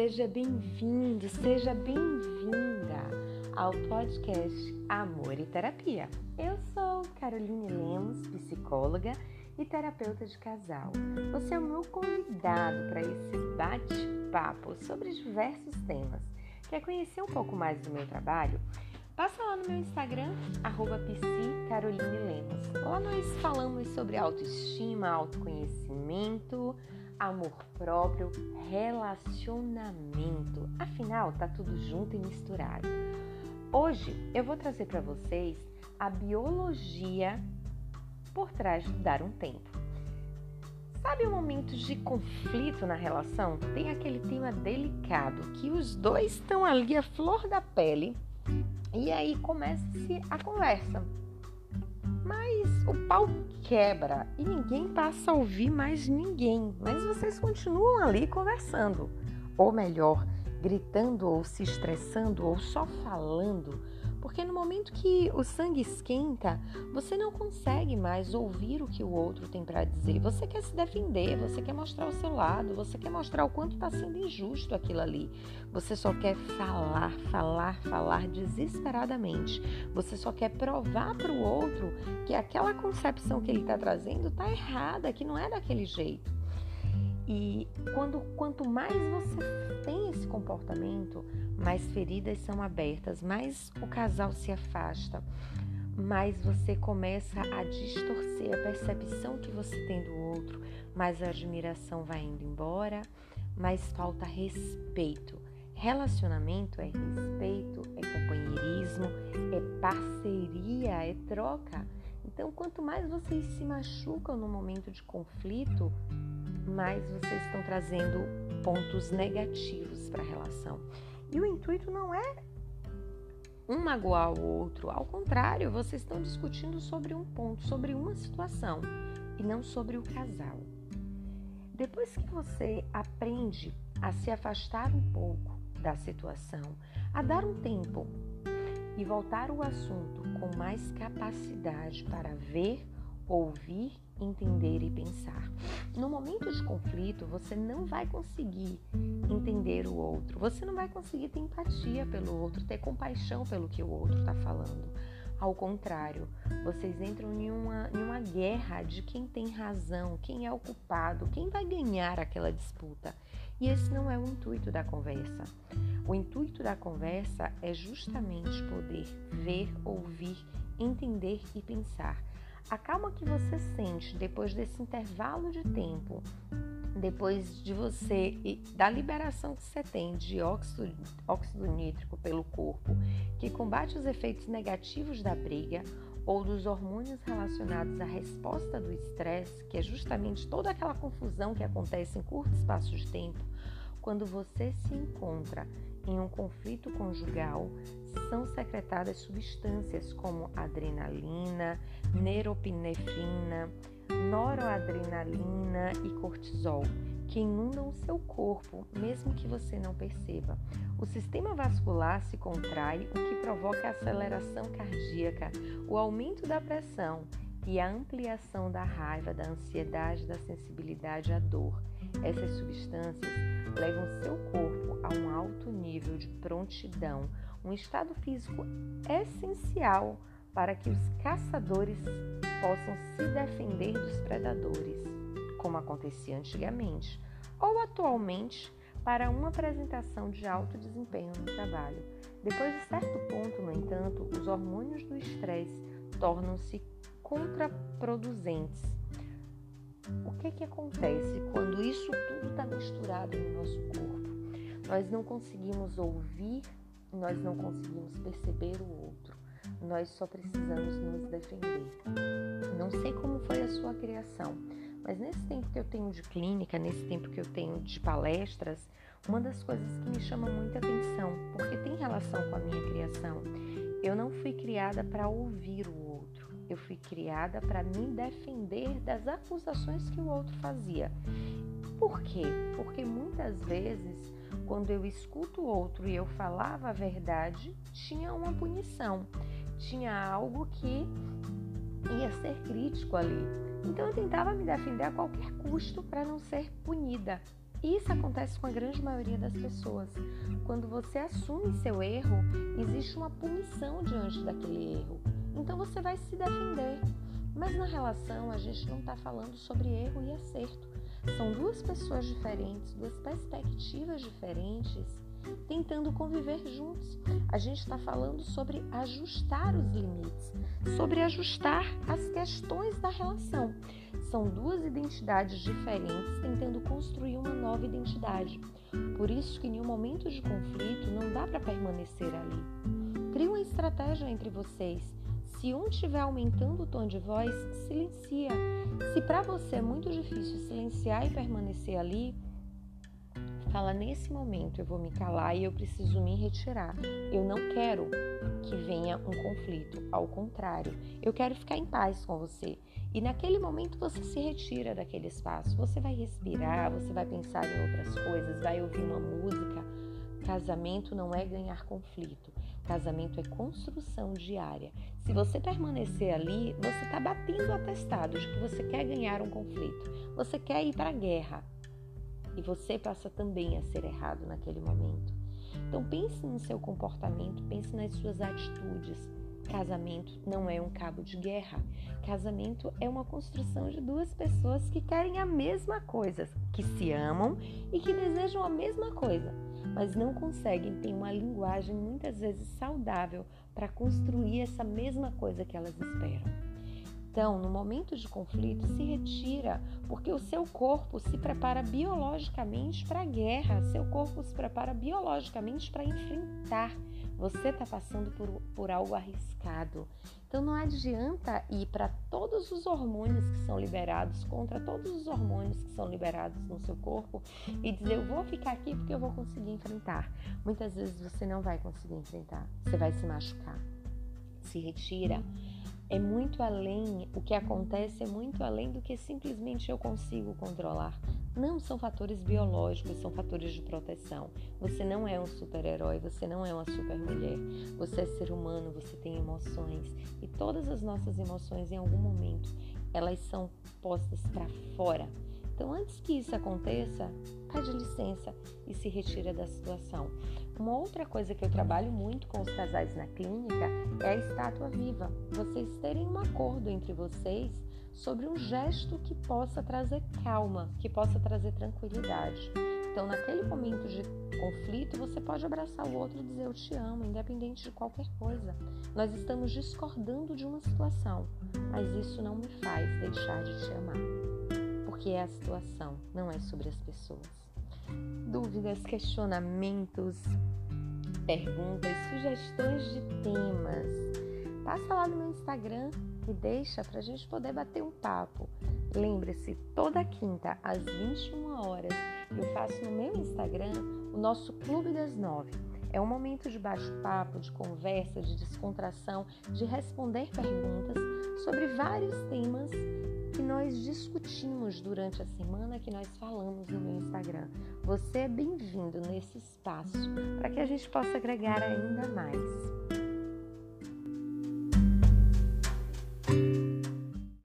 Seja bem-vindo, seja bem-vinda ao podcast Amor e Terapia. Eu sou Caroline Lemos, psicóloga e terapeuta de casal. Você é o meu convidado para esse bate-papo sobre diversos temas. Quer conhecer um pouco mais do meu trabalho? Passa lá no meu Instagram, @psicarolinelemos. Lá nós falamos sobre autoestima, autoconhecimento, amor próprio, relacionamento. Afinal, tá tudo junto e misturado. Hoje eu vou trazer para vocês a biologia por trás de dar um tempo. Sabe o momento de conflito na relação? Tem aquele tema delicado que os dois estão ali à flor da pele e aí começa-se a conversa. Mas o pau quebra e ninguém passa a ouvir mais ninguém. Mas vocês continuam ali conversando. Ou melhor, gritando ou se estressando ou só falando. Porque no momento que o sangue esquenta, você não consegue mais ouvir o que o outro tem para dizer. Você quer se defender, você quer mostrar o seu lado, você quer mostrar o quanto está sendo injusto aquilo ali. Você só quer falar desesperadamente. Você só quer provar para o outro que aquela concepção que ele está trazendo está errada, que não é daquele jeito. E quanto mais você tem esse comportamento, mais feridas são abertas, mais o casal se afasta, mais você começa a distorcer a percepção que você tem do outro, mais a admiração vai indo embora, mais falta respeito. Relacionamento é respeito, é companheirismo, é parceria, é troca. Então, quanto mais vocês se machucam no momento de conflito, mais vocês estão trazendo pontos negativos para a relação. E o intuito não é um magoar o outro, ao contrário, vocês estão discutindo sobre um ponto, sobre uma situação e não sobre o casal. Depois que você aprende a se afastar um pouco da situação, a dar um tempo e voltar o assunto com mais capacidade para ver, ouvir, entender e pensar. No momento de conflito, você não vai conseguir entender o outro, você não vai conseguir ter empatia pelo outro, ter compaixão pelo que o outro está falando. Ao contrário, vocês entram em uma guerra de quem tem razão, quem é o culpado, quem vai ganhar aquela disputa. E esse não é o intuito da conversa. O intuito da conversa é justamente poder ver, ouvir, entender e pensar. A calma que você sente depois desse intervalo de tempo, depois de da liberação que você tem de óxido nítrico pelo corpo, que combate os efeitos negativos da briga ou dos hormônios relacionados à resposta do estresse, que é justamente toda aquela confusão que acontece em curto espaço de tempo, quando você se encontra em um conflito conjugal, são secretadas substâncias como adrenalina, neuropinefrina, noradrenalina e cortisol, que inundam o seu corpo, mesmo que você não perceba. O sistema vascular se contrai, o que provoca a aceleração cardíaca, o aumento da pressão e a ampliação da raiva, da ansiedade, da sensibilidade à dor. Essas substâncias levam seu corpo a um alto nível de prontidão, um estado físico essencial para que os caçadores possam se defender dos predadores, como acontecia antigamente, ou atualmente para uma apresentação de alto desempenho no trabalho. Depois de certo ponto, no entanto, os hormônios do estresse tornam-se contraproducentes. O que acontece quando isso tudo está misturado no nosso corpo? Nós não conseguimos ouvir, nós não conseguimos perceber o outro. Nós só precisamos nos defender. Não sei como foi a sua criação, mas nesse tempo que eu tenho de clínica, nesse tempo que eu tenho de palestras, uma das coisas que me chama muita atenção, porque tem relação com a minha criação, eu não fui criada para ouvir o outro. Eu fui criada para me defender das acusações que o outro fazia. Por quê? Porque muitas vezes, quando eu escuto o outro e eu falava a verdade, tinha uma punição, tinha algo que ia ser crítico ali. Então eu tentava me defender a qualquer custo para não ser punida. Isso acontece com a grande maioria das pessoas. Quando você assume seu erro, existe uma punição diante daquele erro. Então você vai se defender. Mas na relação a gente não está falando sobre erro e acerto. São duas pessoas diferentes, duas perspectivas diferentes, tentando conviver juntos. A gente está falando sobre ajustar os limites, sobre ajustar as questões da relação. São duas identidades diferentes tentando construir uma nova identidade. Por isso que em um momento de conflito não dá para permanecer ali. Crie uma estratégia entre vocês. Se um estiver aumentando o tom de voz, silencia. Se para você é muito difícil silenciar e permanecer ali, fala: nesse momento eu vou me calar e eu preciso me retirar. Eu não quero que venha um conflito. Ao contrário, eu quero ficar em paz com você. E naquele momento você se retira daquele espaço. Você vai respirar, você vai pensar em outras coisas, vai ouvir uma música. Casamento não é ganhar conflito. Casamento é construção diária. Se você permanecer ali, você está batendo o atestado de que você quer ganhar um conflito. Você quer ir para a guerra. E você passa também a ser errado naquele momento. Então pense no seu comportamento, pense nas suas atitudes. Casamento não é um cabo de guerra. Casamento é uma construção de duas pessoas que querem a mesma coisa, que se amam e que desejam a mesma coisa, mas não conseguem ter uma linguagem muitas vezes saudável para construir essa mesma coisa que elas esperam. Então, no momento de conflito, se retira, porque o seu corpo se prepara biologicamente para a guerra, seu corpo se prepara biologicamente para enfrentar. Você está passando por algo arriscado. Então, não adianta ir para todos os hormônios que são liberados, contra todos os hormônios que são liberados no seu corpo e dizer: eu vou ficar aqui porque eu vou conseguir enfrentar. Muitas vezes você não vai conseguir enfrentar, você vai se machucar. Se retira. É muito além, o que acontece é muito além do que simplesmente eu consigo controlar. Não são fatores biológicos, são fatores de proteção. Você não é um super-herói, você não é uma super-mulher. Você é ser humano, você tem emoções. E todas as nossas emoções, em algum momento, elas são postas para fora. Então, antes que isso aconteça, pede licença e se retira da situação. Uma outra coisa que eu trabalho muito com os casais na clínica é a estátua viva. Vocês terem um acordo entre vocês sobre um gesto que possa trazer calma, que possa trazer tranquilidade. Então, naquele momento de conflito, você pode abraçar o outro e dizer: eu te amo, independente de qualquer coisa. Nós estamos discordando de uma situação, mas isso não me faz deixar de te amar. Porque é a situação, não é sobre as pessoas. Dúvidas, questionamentos, perguntas, sugestões de temas, passa lá no meu Instagram e deixa pra gente poder bater um papo. Lembre-se, toda quinta às 21 horas eu faço no meu Instagram o nosso Clube das 9. É um momento de bate-papo, de conversa, de descontração, de responder perguntas sobre vários temas que nós discutimos durante a semana, que nós falamos no meu Instagram. Você é bem-vindo nesse espaço para que a gente possa agregar ainda mais.